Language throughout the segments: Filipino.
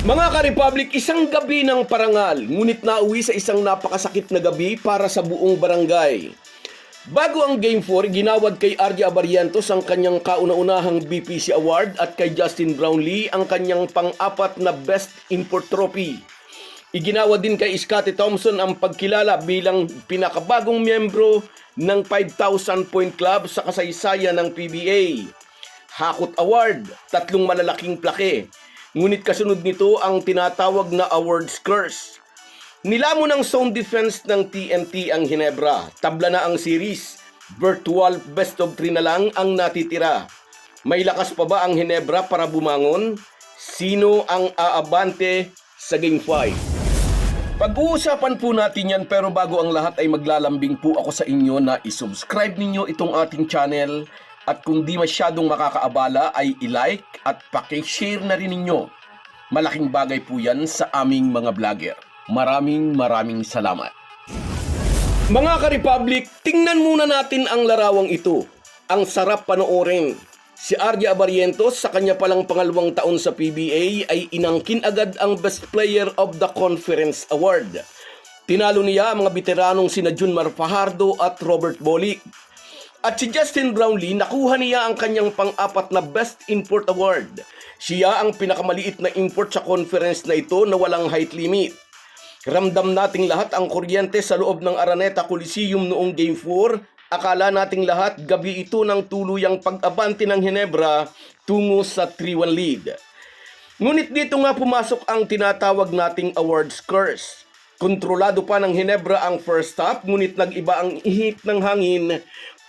Mga ka-Republic, isang gabi ng parangal, ngunit nauwi sa isang napakasakit na gabi para sa buong barangay. Bago ang Game 4, ginawad kay RJ Abarientos ang kanyang kauna-unahang BPC Award at kay Justin Brownlee ang kanyang pang-apat na Best Import Trophy. Iginawad din kay Scottie Thompson ang pagkilala bilang pinakabagong miyembro ng 5,000 point club sa kasaysayan ng PBA. Hakot Award, 3 malalaking plake. Ngunit kasunod nito ang tinatawag na awards curse. Nilamon ng zone defense ng TNT ang Ginebra. Tabla na ang series. Virtual best of 3 na lang ang natitira. May lakas pa ba ang Ginebra para bumangon? Sino ang aabante sa Game 5? Pag-uusapan po natin yan, pero bago ang lahat ay maglalambing po ako sa inyo na isubscribe ninyo itong ating channel. At kung di masyadong makakaabala ay i-like at paki-share na rin ninyo. Malaking bagay po yan sa aming mga vlogger. Maraming salamat. Mga ka-Republic, tingnan muna natin ang larawang ito. Ang sarap panoorin. Si RJ Abarientos sa kanya palang pangalawang taon sa PBA ay inangkin agad ang Best Player of the Conference Award. Tinalo niya ang mga veteranong sina Junmar Fajardo at Robert Bolick. At si Justin Brownlee, nakuha niya ang kanyang pang-apat na Best Import Award. Siya ang pinakamaliit na import sa conference na ito na walang height limit. Ramdam nating lahat ang kuryente sa loob ng Araneta Coliseum noong Game 4. Akala nating lahat gabi ito ng tuluyang pag-abante ng Ginebra tungo sa 3-1 lead. Ngunit dito nga pumasok ang tinatawag nating awards curse. Kontrolado pa ng Ginebra ang first half, ngunit nag-iba ang ihip ng hangin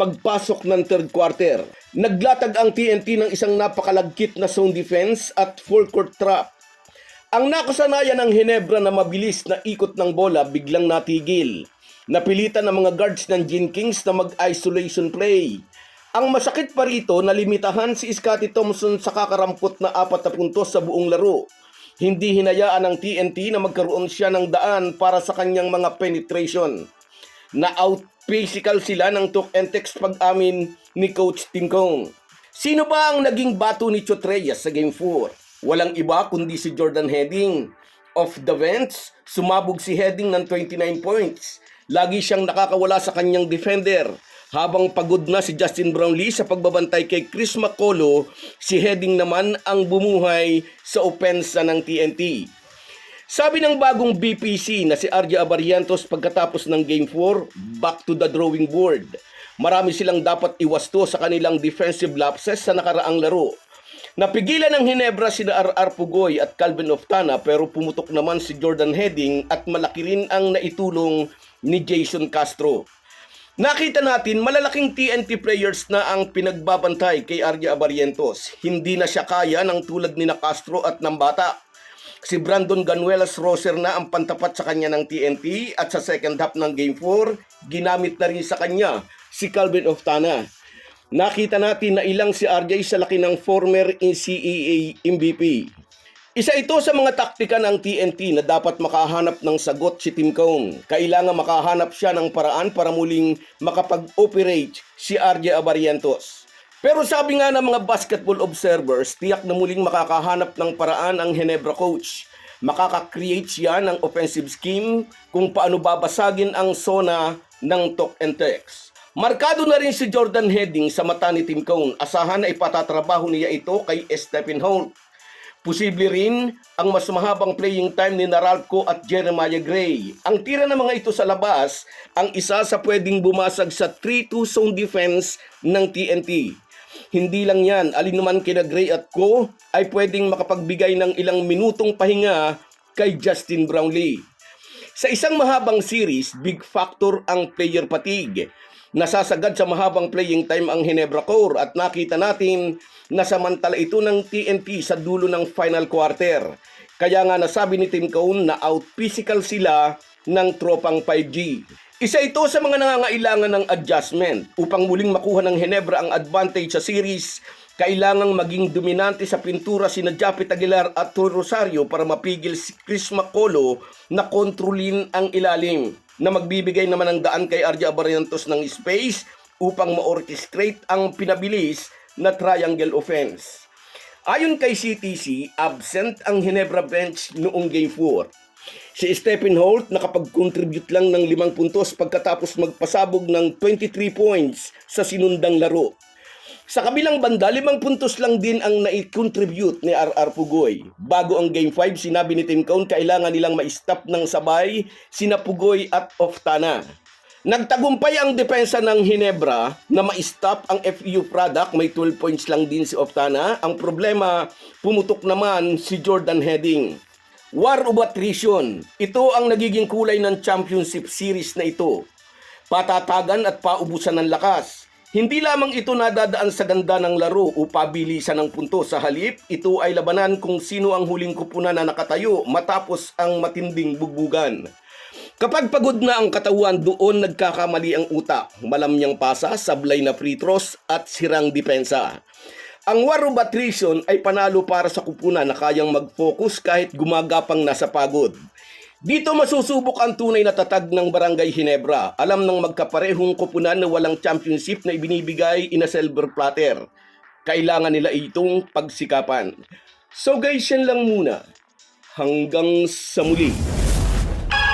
pagpasok ng third quarter. Naglatag ang TNT ng isang napakalagkit na zone defense at full court trap. Ang nakasanayan ng Ginebra na mabilis na ikot ng bola biglang natigil. Napilitan ng mga guards ng Jenkins na mag-isolation play. Ang masakit pa rito, nalimitahan si Scottie Thompson sa kakarampot na 4 na puntos sa buong laro. Hindi hinayaan ng TNT na magkaroon siya ng daan para sa kanyang mga penetration. Na-out physical sila ng talk and text pag-amin ni Coach Tincong. Sino ba ang naging bato ni Chot Reyes sa Game 4? Walang iba kundi si Jordan Hedding. Off the bench, sumabog si Hedding ng 29 points. Lagi siyang nakakawala sa kanyang defender. Habang pagod na si Justin Brownlee sa pagbabantay kay Chris McCullough, si Hedding naman ang bumuhay sa opensa ng TNT. Sabi ng bagong BPC na si RJ Abarientos pagkatapos ng Game 4, back to the drawing board. Marami silang dapat iwasto sa kanilang defensive lapses sa nakaraang laro. Napigilan ng Ginebra sina RR Pugoy at Calvin Oftana, pero pumutok naman si Jordan Hedding at malaki rin ang naitulong ni Jason Castro. Nakita natin malalaking TNT players na ang pinagbabantay kay RJ Abarientos. Hindi na siya kaya ng tulad ni Castro at ng bata. Si Brandon Ganuelas Roser na ang pantapat sa kanya ng TNT, at sa second half ng Game 4, ginamit na rin sa kanya si Calvin Oftana. Nakita natin na ilang si RJ sa laki ng former NCAA MVP. Isa ito sa mga taktika ng TNT na dapat makahanap ng sagot si Tim Cone. Kailangan makahanap siya ng paraan para muling makapag-operate si RJ Abarientos. Pero sabi nga ng mga basketball observers, tiyak na muling makakahanap ng paraan ang Ginebra coach. Makaka-create siya ng offensive scheme kung paano babasagin ang zona ng talk and text. Markado na rin si Jordan Hedding sa mata ni Tim Cone. Asahan na ipatatrabaho niya ito kay Stephen Holt. Posible rin ang mas mahabang playing time ni Naralco at Jeremiah Gray. Ang tira ng mga ito sa labas, ang isa sa pwedeng bumasag sa 3-2 zone defense ng TNT. Hindi lang yan, alinuman kina Gray at Co ay pwedeng makapagbigay ng ilang minutong pahinga kay Justin Brownlee. Sa isang mahabang series, big factor ang player fatigue. Nasasagad sa mahabang playing time ang Ginebra core, at nakita natin na samantala ito ng TNT sa dulo ng final quarter. Kaya nga nasabi ni Tim Cone na out physical sila ng tropang 5G. Isa ito sa mga nangangailangan ng adjustment. Upang muling makuha ng Ginebra ang advantage sa series, kailangang maging dominante sa pintura sina Japet Aguilar at Troy Rosario para mapigil si Chris McCullough na kontrolin ang ilalim, na magbibigay naman ng daan kay RJ Abarientos ng space upang ma-orchestrate ang pinabilis na triangle offense. Ayon kay CTC, absent ang Ginebra bench noong Game 4. Si Stephen Holt nakapag-contribute lang ng 5 puntos pagkatapos magpasabog ng 23 points sa sinundang laro. Sa kabilang banda, 5 puntos lang din ang nai-contribute ni RR Pugoy. Bago ang Game 5, sinabi ni Tim Cone kailangan nilang ma-stop ng sabay sina Pugoy at Oftana. Nagtagumpay ang depensa ng Ginebra na ma-stop ang FEU product, may 12 points lang din si Oftana. Ang problema, pumutok naman si Jordan Heading. War of attrition, ito ang nagiging kulay ng championship series na ito. Patatagan at paubusan ng lakas. Hindi lamang ito nadadaan sa ganda ng laro o pabilisan ng punto. Sa halip, ito ay labanan kung sino ang huling kupunan na nakatayo matapos ang matinding bugbugan. Kapag pagod na ang katawan, doon nagkakamali ang utak. Malamyang pasa, sablay na free throws at sirang depensa. Ang war of attrition ay panalo para sa kupunan na kayang mag-focus kahit gumagapang nasa pagod. Dito masusubok ang tunay na tatag ng Barangay Ginebra. Alam ng magkaparehong kupunan na walang championship na ibinibigay in a silver platter. Kailangan nila itong pagsikapan. So guys, yan lang muna. Hanggang sa muli.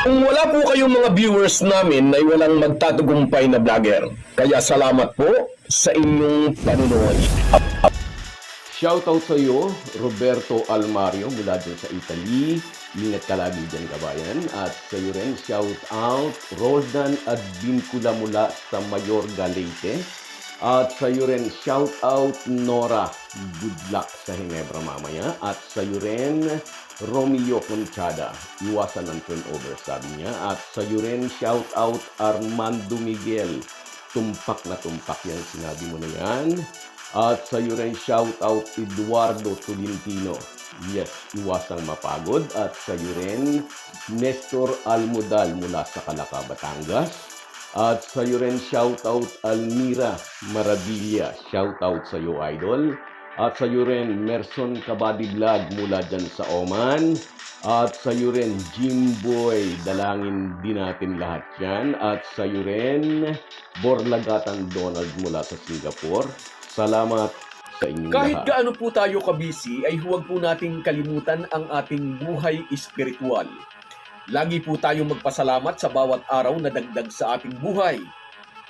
Kung wala po kayong mga viewers namin ay walang magtatagumpay na vlogger. Kaya salamat po sa inyong panonood. Shoutout sa iyo, Roberto Almario mula dyan sa Italy. Ingat ka lagi dyan, kabayan. At sa iyo rin, shoutout Roldan Advincula mula sa Mayorga, Leyte. At sa iyo rin, shoutout Nora. Good luck sa Ginebra mamaya. At sa iyo rin, Romeo Conchada. Iwasan ng turnover, sabi niya. At sa iyo rin, shoutout Armando Miguel. Tumpak na tumpak yan, sinabi mo na yan. At sa iyo rin, shoutout Eduardo Tolentino. Yes, iwasang mapagod. At sa iyo rin, Nestor Almodal mula sa Calaca, Batangas. At sa iyo rin, shoutout Almira Maravilla. Shoutout sa iyo, idol. At sa iyo rin, Merson Kabadi Vlog mula dyan sa Oman. At sa iyo rin, Jimboy, dalangin din natin lahat yan. At sa iyo rin, Borlagatan Donald mula sa Singapore. Salamat sa inyong Kahit lahat. gaano po tayo kabisi, ay huwag po nating kalimutan ang ating buhay espiritual. Lagi po tayong magpasalamat sa bawat araw na dagdag sa ating buhay.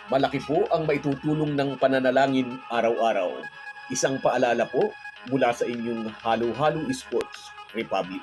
Malaki po ang maitutulong ng pananalangin araw-araw. Isang paalala po mula sa inyong Halo Halo Sports Republic.